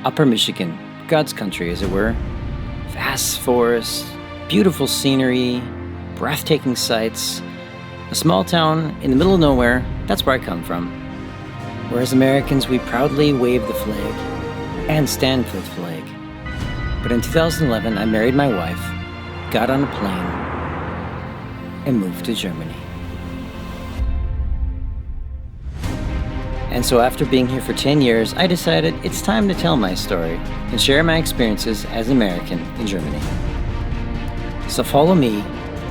Upper Michigan, God's country as it were. Vast forests, beautiful scenery, breathtaking sights. A small town in the middle of nowhere, that's where I come from. Whereas Americans, we proudly wave the flag and stand for the flag. But in 2011, I married my wife, got on a plane, and moved to Germany. And so after being here for 10 years, I decided it's time to tell my story and share my experiences as an American in Germany. So follow me,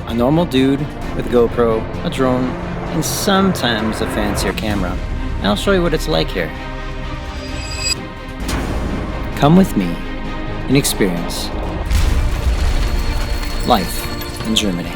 a normal dude with a GoPro, a drone, and sometimes a fancier camera, and I'll show you what it's like here. Come with me and experience life in Germany.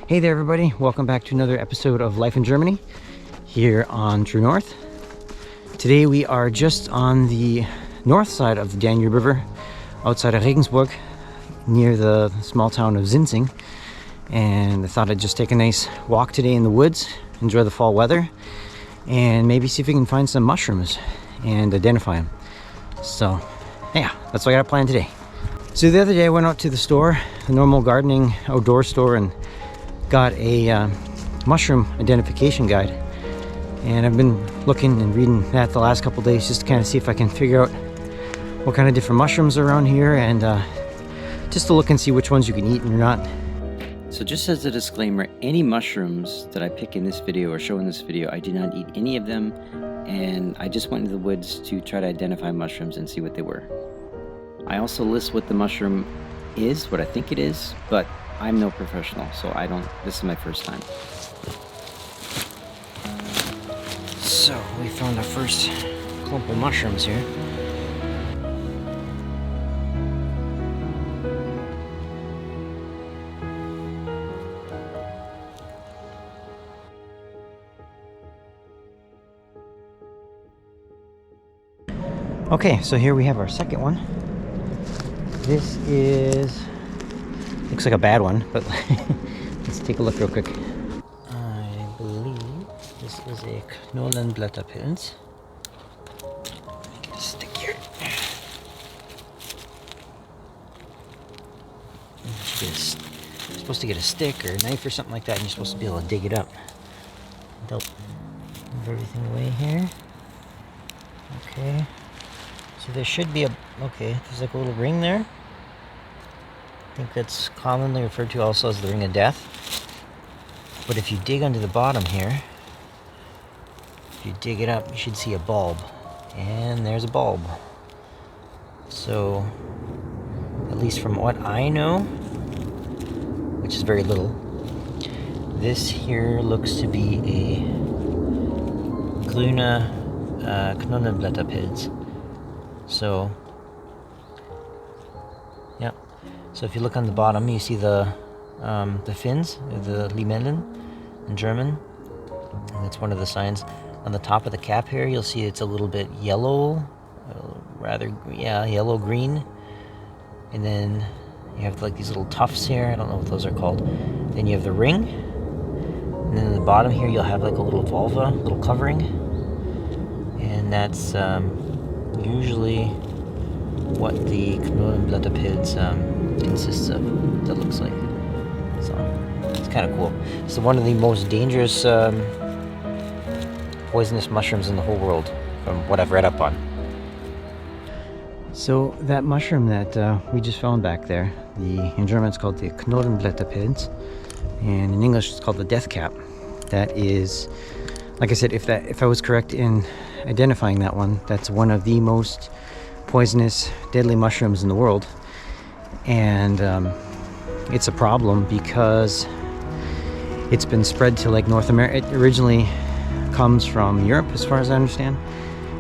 Hey there everybody, welcome back to another episode of Life in Germany here on True North. Today we are just on the north side of the Danube River outside of Regensburg near the small town of Sinzing, and I thought I'd just take a nice walk today in the woods, enjoy the fall weather, and maybe see if we can find some mushrooms and identify them. So yeah, that's what I got planned today. So the other day I went out to the store, the normal gardening outdoor store, and got a mushroom identification guide, and I've been looking and reading that the last couple days just to kind of see if I can figure out what kind of different mushrooms are around here, and just to look and see which ones you can eat and you're not. So just as a disclaimer, any mushrooms that I pick in this video or show in this video, I do not eat any of them, and I just went into the woods to try to identify mushrooms and see what they were. I also list what the mushroom is, what I think it is, but I'm no professional, so this is my first time. So, we found our first clump of mushrooms here. Okay, so here we have our second one. This looks like a bad one, but let's take a look real quick. I believe this is a Knollenblätterpilz. Get a stick here. You're supposed to get a stick or a knife or something like that, and you're supposed to be able to dig it up. Don't move everything away here. Okay. So there should be there's like a little ring there. I think that's commonly referred to also as the ring of death. But if you dig under the bottom here, if you dig it up, you should see a bulb. And there's a bulb. So, at least from what I know, which is very little, this here looks to be a grüne Knollenblätterpilz. So, yeah. So if you look on the bottom, you see the fins, the Limellen in German. And that's one of the signs. On the top of the cap here, you'll see it's a little bit yellow, yellow-green. And then you have like these little tufts here. I don't know what those are called. Then you have the ring. And then at the bottom here, you'll have like a little vulva, little covering. And that's usually what the Knollenblätterpilz consists of, that looks like. So it's kind of cool. It's one of the most dangerous poisonous mushrooms in the whole world, from what I've read up on. So that mushroom that we just found back there, in German it's called the Knollenblätterpilz, and in English it's called the death cap. That is, like I said, if I was correct in identifying that one, that's one of the most poisonous, deadly mushrooms in the world. And it's a problem because it's been spread to like North America. It originally comes from Europe, as far as I understand,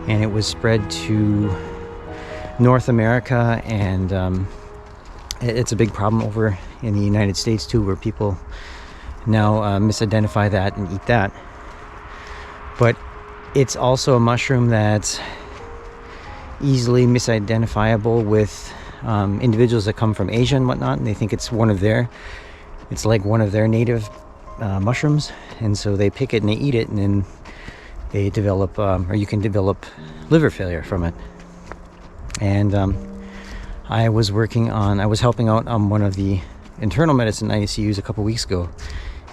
and it was spread to North America and It's a big problem over in the United States too, where people now misidentify that and eat that. But it's also a mushroom that's easily misidentifiable with individuals that come from Asia and whatnot, and they think it's like one of their native mushrooms, and so they pick it and they eat it, and then they develop, or you can develop liver failure from it. And I was helping out on one of the internal medicine ICUs a couple weeks ago,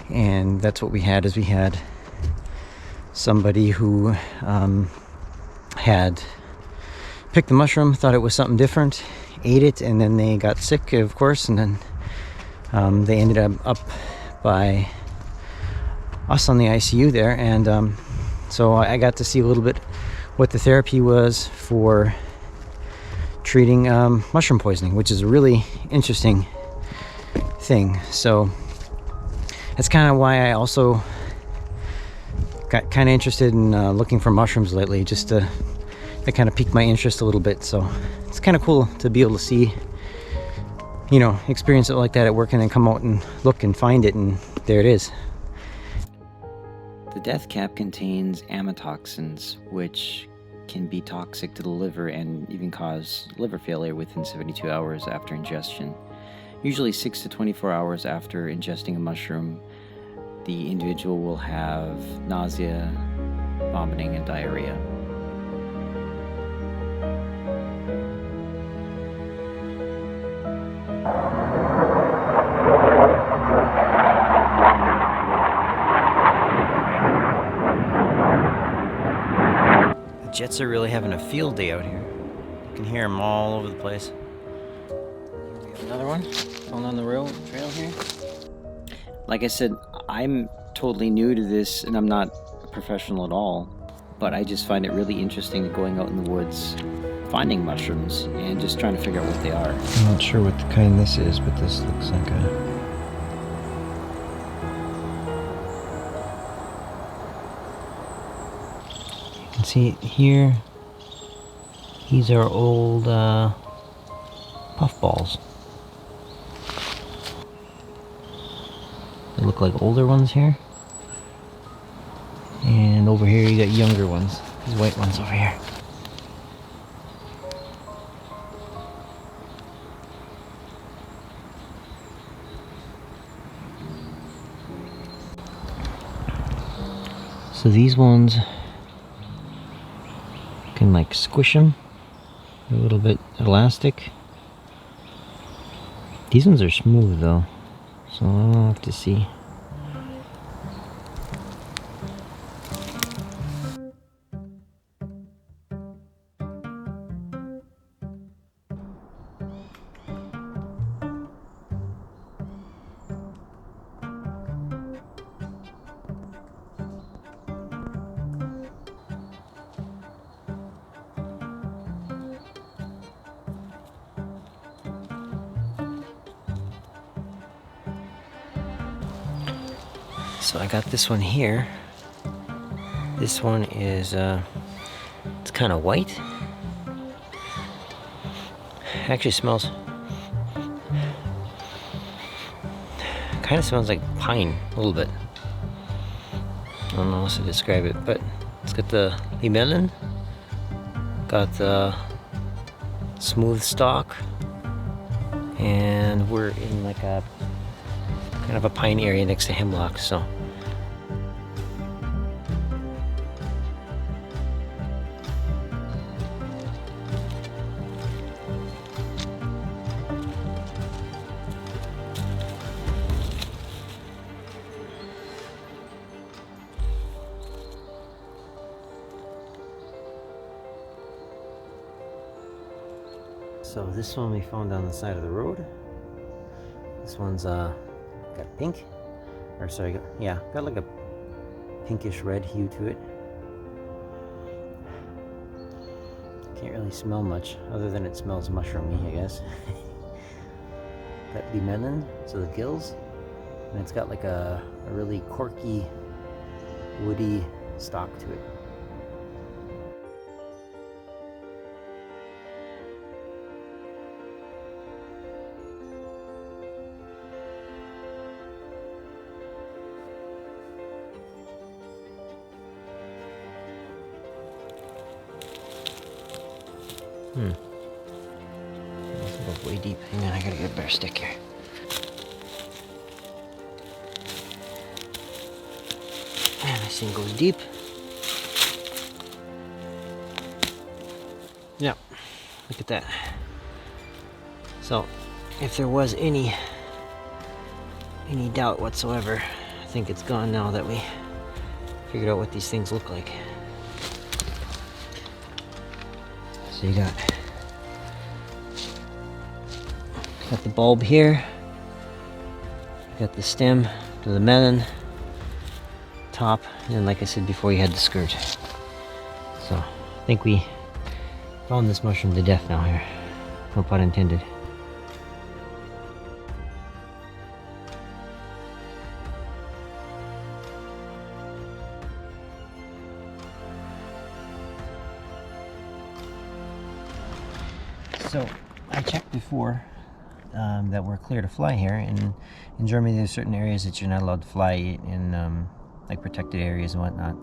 and that's what we had somebody who had picked the mushroom, thought it was something different, ate it, and then they got sick, of course, and then they ended up by us on the ICU there, and so I got to see a little bit what the therapy was for treating mushroom poisoning, which is a really interesting thing. So that's kind of why I also got kind of interested in looking for mushrooms lately, just to that kind of piqued my interest a little bit. So it's kind of cool to be able to see, experience it like that at work, and then come out and look and find it, and there it is. The death cap contains amatoxins, which can be toxic to the liver and even cause liver failure within 72 hours after ingestion. Usually 6 to 24 hours after ingesting a mushroom, the individual will have nausea, vomiting, and diarrhea. Jets are really having a field day out here. You can hear them all over the place. We have another one going on the trail here. Like I said, I'm totally new to this, and I'm not a professional at all, but I just find it really interesting going out in the woods, finding mushrooms, and just trying to figure out what they are. I'm not sure what the kind this is, but this looks like a... See here, these are old puffballs. They look like older ones here. And over here you got younger ones. These white ones over here. So these ones can like squish them, a little bit elastic. These ones are smooth though, so I'll have to see. So I got this one here. This one is, it's kind of white. Actually smells, kind of smells like pine a little bit. I don't know how to describe it, but it's got the limelin, got the smooth stalk, and we're in like a kind of a pine area next to hemlock, so. So this one we found on the side of the road. This one's got pink, or sorry, got like a pinkish red hue to it. Can't really smell much other than it smells mushroomy, I guess. Got limelin, so the gills, and it's got like a really corky, woody stalk to it. This goes way deep. Hang on, I gotta get a better stick here. And this thing goes deep. Yeah, look at that. So, if there was any doubt whatsoever, I think it's gone now that we figured out what these things look like. So you got the bulb here, you got the stem to the melon, top, and then, like I said before, you had the skirt. So I think we found this mushroom to death now here. No pun intended. So I checked before that we're clear to fly here, and in Germany there's certain areas that you're not allowed to fly in, like protected areas and whatnot,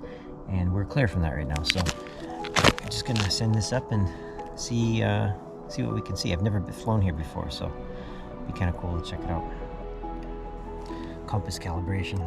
and we're clear from that right now. So I'm just gonna send this up and see what we can see. I've never flown here before, so it'd be kind of cool to check it out. Compass calibration.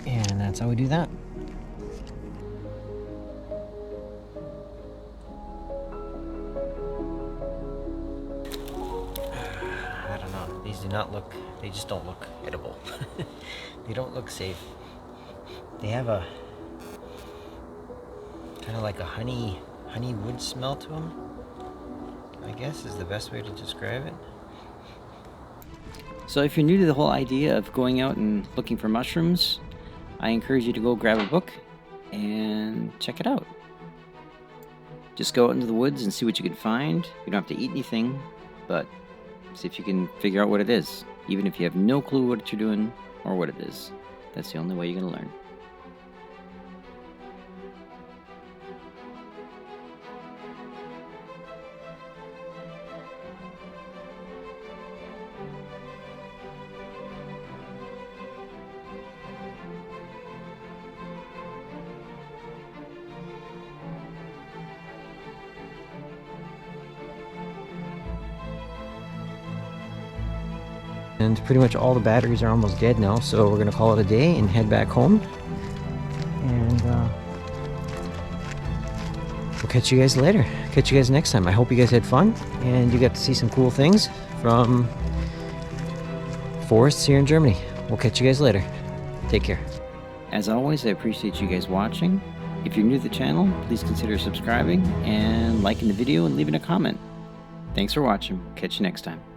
And that's how we do that. I don't know. These do not look, they just don't look edible. They don't look safe. They have a kind of like a honey wood smell to them, I guess is the best way to describe it. So if you're new to the whole idea of going out and looking for mushrooms, I encourage you to go grab a book and check it out. Just go out into the woods and see what you can find. You don't have to eat anything, but see if you can figure out what it is. Even if you have no clue what you're doing or what it is. That's the only way you're going to learn. And pretty much all the batteries are almost dead now, so we're gonna call it a day and head back home. And we'll catch you guys later. Catch you guys next time. I hope you guys had fun and you got to see some cool things from forests here in Germany. We'll catch you guys later. Take care. As always, I appreciate you guys watching. If you're new to the channel, please consider subscribing and liking the video and leaving a comment. Thanks for watching. Catch you next time.